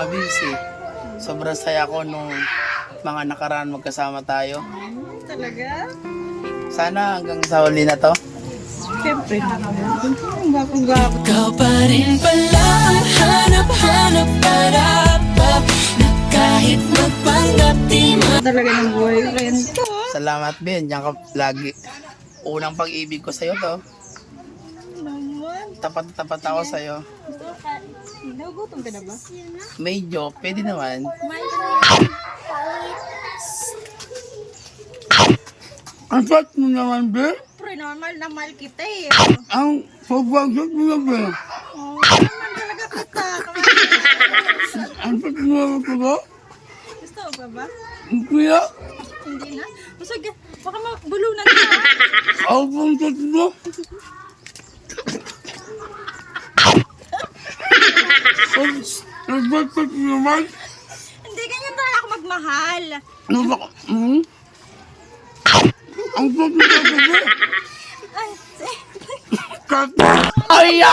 Bibsi. Sobrang saya ko nung mga nakaraan magkasama tayo. Talaga? Sana hanggang sa huli na to. Siyempre naman. Ang gwapo-gwapo. Ikaw pa rin pala ang hanap-hanap para pa na kahit magpanggap di Talaga ng boyfriend ko. Salamat, Ben. Diyan ka lagi. Unang pag-ibig ko sa'yo to. Naman. Tapat-tapat ako sa'yo. Nagugutom ka na ba? Medyo, pwede naman. Ang fat mo naman, Ben. Pre, normal na mahal kita eh. Ang pagbagsat mo na, Ben. Oh, naman talaga kita. Ang fat mo naman ko ba? Gusto mo pa ba? Kuya, Hindi na. Masag, baka mabulunan ka. ang pangkat mo. Ang fat mo naman. Hindi, ganyan talaga ako magmahal. Ano ba? Ang fat mo naman, Ben. Ay, Cut. Ay,